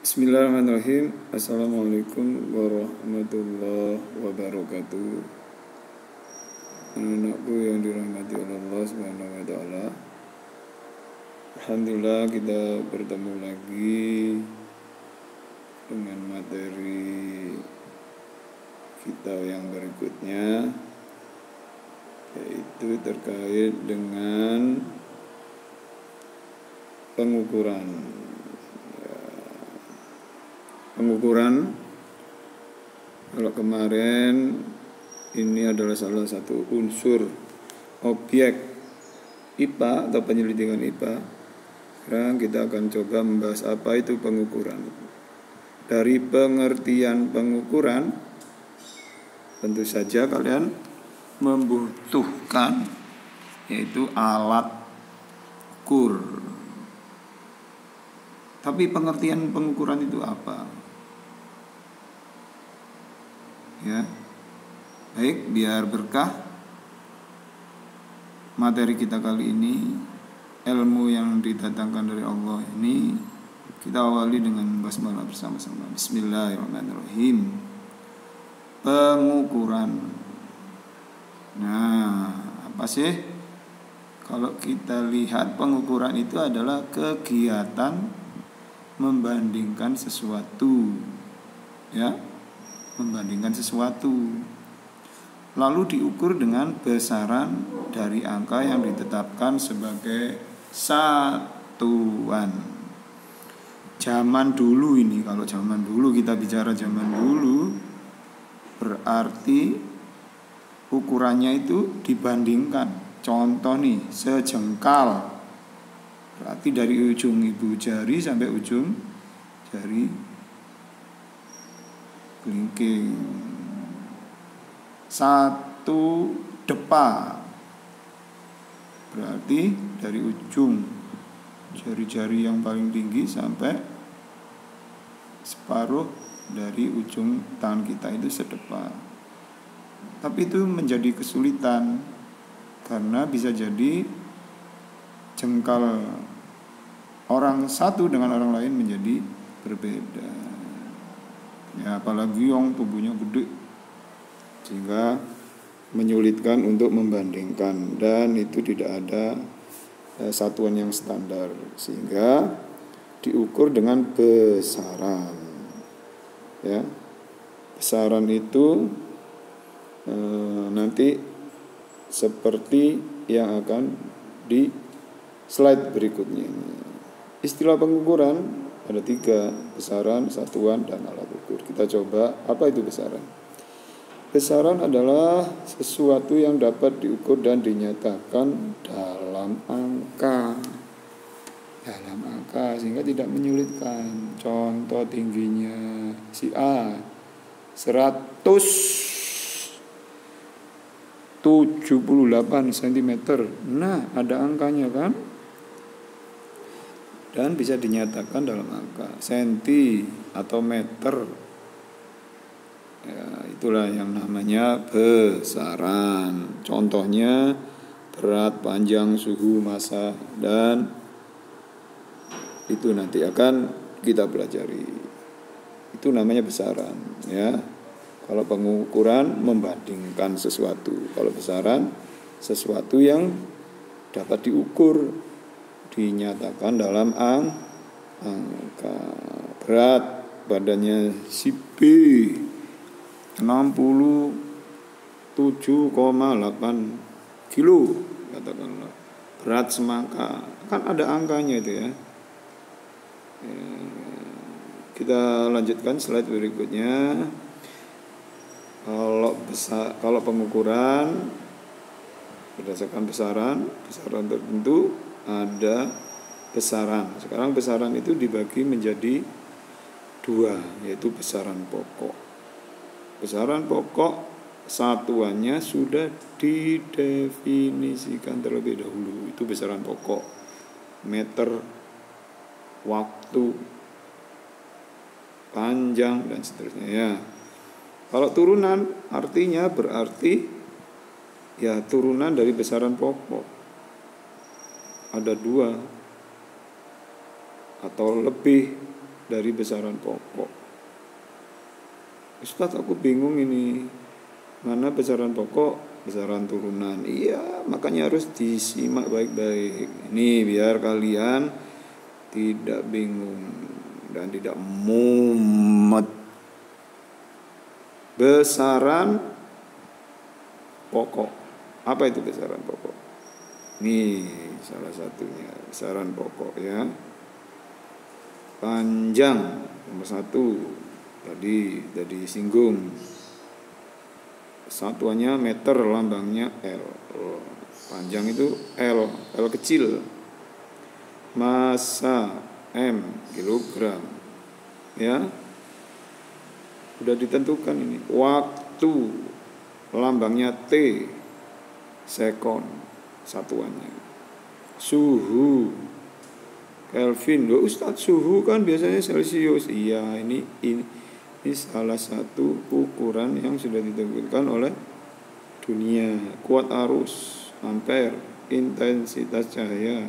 Bismillahirrahmanirrahim. Assalamualaikum warahmatullahi wabarakatuh. Anak-anakku yang dirahmati oleh Allah Subhanahu wa taala. Alhamdulillah kita bertemu lagi dengan materi kita yang berikutnya, yaitu terkait dengan pengukuran. Kalau kemarin ini adalah salah satu unsur objek IPA atau penyelidikan IPA. Sekarang kita akan coba membahas apa itu pengukuran. Dari pengertian pengukuran, tentu saja kalian membutuhkan yaitu alat ukur. Tapi pengertian pengukuran itu apa? Ya, baik, biar berkah materi kita kali ini, ilmu yang didatangkan dari Allah ini, kita awali dengan basmalah bersama-sama. Bismillahirrahmanirrahim. Pengukuran. Nah, apa sih? Kalau kita lihat, pengukuran itu adalah kegiatan membandingkan sesuatu, ya, membandingkan sesuatu, lalu diukur dengan besaran dari angka yang ditetapkan sebagai satuan. Zaman dulu ini, kalau zaman dulu kita bicara zaman dulu, berarti ukurannya itu dibandingkan. Contoh nih, sejengkal, berarti dari ujung ibu jari sampai ujung jari kelingking. Satu depa, berarti dari ujung jari-jari yang paling tinggi sampai separuh dari ujung tangan kita itu sedepa. Tapi itu menjadi kesulitan karena bisa jadi jengkal orang satu dengan orang lain menjadi berbeda. Ya, apalagi yang tubuhnya gede, sehingga menyulitkan untuk membandingkan, dan itu tidak ada satuan yang standar, sehingga diukur dengan besaran. Ya, besaran itu nanti seperti yang akan di slide berikutnya ini. Istilah pengukuran ada 3, besaran, satuan, dan alat ukur. Kita coba, apa itu besaran? Besaran adalah sesuatu yang dapat diukur dan dinyatakan dalam angka. Dalam angka, sehingga tidak menyulitkan. Contoh tingginya si A 178 cm. Nah, ada angkanya kan? Dan bisa dinyatakan dalam angka senti atau meter. Ya, itulah yang namanya besaran. Contohnya berat, panjang, suhu, massa, dan itu nanti akan kita pelajari. Itu namanya besaran, ya. Kalau pengukuran membandingkan sesuatu, kalau besaran sesuatu yang dapat diukur, dinyatakan dalam angka. Berat badannya si B 67,8 kilo, katakanlah. Berat semangka, kan ada angkanya itu ya. Kita lanjutkan slide berikutnya. Kalau pengukuran berdasarkan besaran tertentu ada besaran. Sekarang besaran itu dibagi menjadi 2, yaitu besaran pokok. Besaran pokok satuannya sudah didefinisikan terlebih dahulu. Itu besaran pokok. Meter, waktu, panjang, dan seterusnya ya. Kalau turunan artinya berarti ya turunan dari besaran pokok. Ada 2 atau lebih dari besaran pokok. Ustadz, aku bingung ini, mana besaran pokok, besaran turunan. Iya, makanya harus disimak baik-baik. Ini biar kalian tidak bingung dan tidak mumet. Besaran pokok. Apa itu besaran pokok? Nih salah satunya, besaran pokok ya. Panjang nomor 1 tadi singgung. Satuannya meter, lambangnya L. Panjang itu L kecil. Massa M, kilogram. Ya. Sudah ditentukan ini. Waktu, lambangnya T, sekon satuannya. Suhu, Kelvin. Loh Ustadz, suhu kan biasanya Celsius. Iya, ini salah satu ukuran yang sudah ditentukan oleh dunia. Kuat arus, ampere, intensitas cahaya,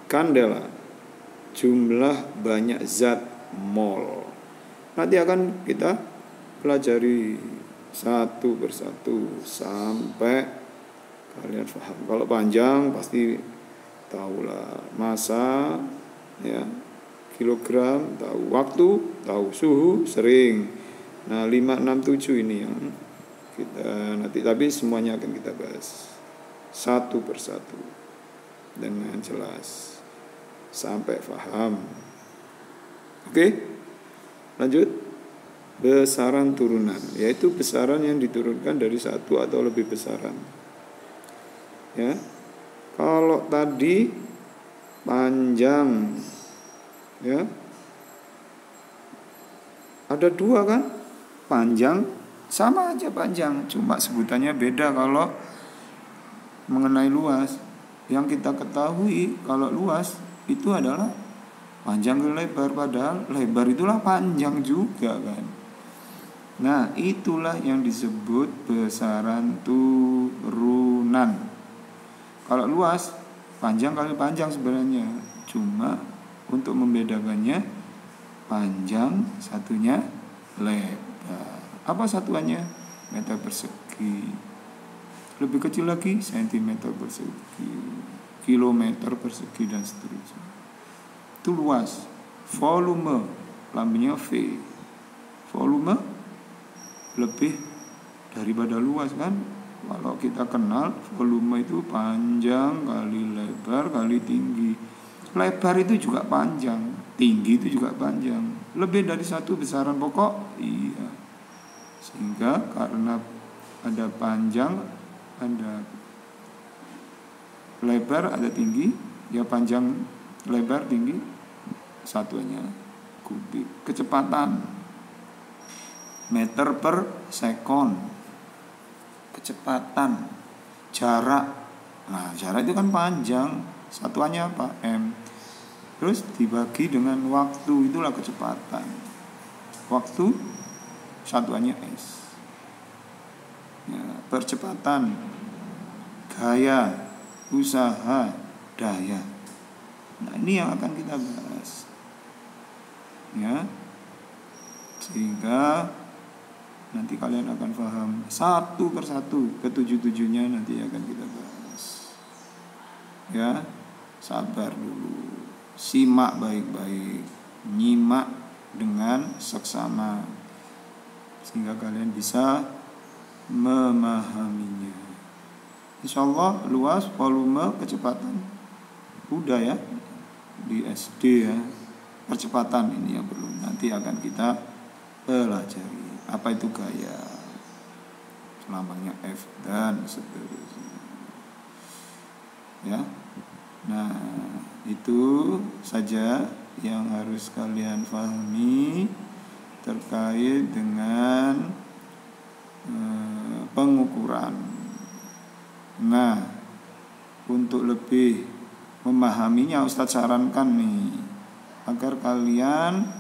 kandela, jumlah banyak zat, mol. Nanti akan kita pelajari satu persatu sampai kalian paham. Kalau panjang pasti tahulah, massa ya, kilogram tahu, waktu tahu, suhu sering. Nah 5, 6, 7 ini yang kita nanti, tapi semuanya akan kita bahas satu persatu dengan jelas sampai paham. Oke, lanjut. Besaran turunan, yaitu besaran yang diturunkan dari satu atau lebih besaran. Ya, kalau tadi panjang, ya, ada 2 kan? Panjang sama aja panjang, cuma sebutannya beda kalau mengenai luas. Yang kita ketahui kalau luas itu adalah panjang ke lebar, padahal lebar itulah panjang juga kan. Nah, itulah yang disebut besaran turunan. Kalau luas, panjang kali panjang sebenarnya, cuma untuk membedakannya panjang, satunya lebar. Apa satuannya? Meter persegi. Lebih kecil lagi sentimeter persegi, kilometer persegi dan seterusnya. Itu luas. Volume, lambangnya V. Volume lebih daripada luas kan. Kalau kita kenal volume itu panjang kali lebar kali tinggi. Lebar itu juga panjang, tinggi itu juga panjang. Lebih dari satu besaran pokok. Iya. Sehingga karena ada panjang, ada lebar, ada tinggi, ya panjang, lebar, tinggi, satuannya kubik. Kecepatan meter per sekon. Kecepatan, jarak. Nah, jarak itu kan panjang, satuannya apa? M. Terus dibagi dengan waktu, itulah kecepatan. Waktu satuannya S. Ya, percepatan, gaya, usaha, daya. Nah, ini yang akan kita bahas. Ya. Sehingga nanti kalian akan paham satu persatu, ketujuh-tujuhnya nanti akan kita bahas. Ya, sabar dulu, simak baik-baik, nyimak dengan seksama, sehingga kalian bisa memahaminya. Insyaallah luas, volume, kecepatan udah ya di SD ya. Percepatan ini yang perlu nanti akan kita pelajari. Apa itu gaya, lambangnya F dan seterusnya. Ya. Nah, itu saja yang harus kalian pahami terkait dengan pengukuran. Nah, untuk lebih memahaminya Ustadz sarankan nih, agar kalian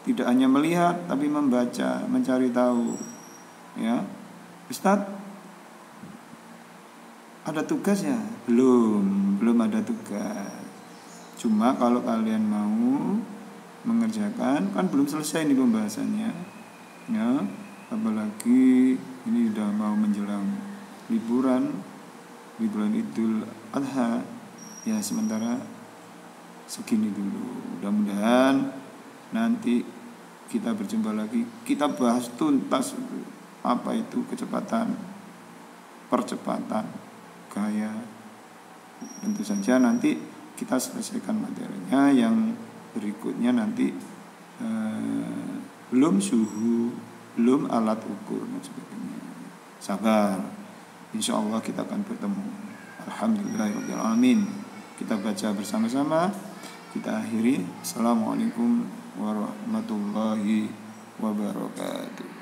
tidak hanya melihat tapi membaca, mencari tahu. Ya, Ustadz, ada tugas ya? Belum ada tugas. Cuma kalau kalian mau mengerjakan, kan belum selesai nih pembahasannya ya, apalagi ini sudah mau menjelang liburan Idul Adha ya. Sementara segini dulu, mudah-mudahan nanti kita berjumpa lagi, kita bahas tuntas apa itu percepatan gaya. Tentu saja nanti kita selesaikan materinya, yang berikutnya nanti belum suhu, belum alat ukur dan sebagainya. Sabar, insya Allah kita akan bertemu. Alhamdulillahirabbil alamin. Kita baca bersama-sama, kita akhiri. Assalamualaikum warahmatullahi wabarakatuh.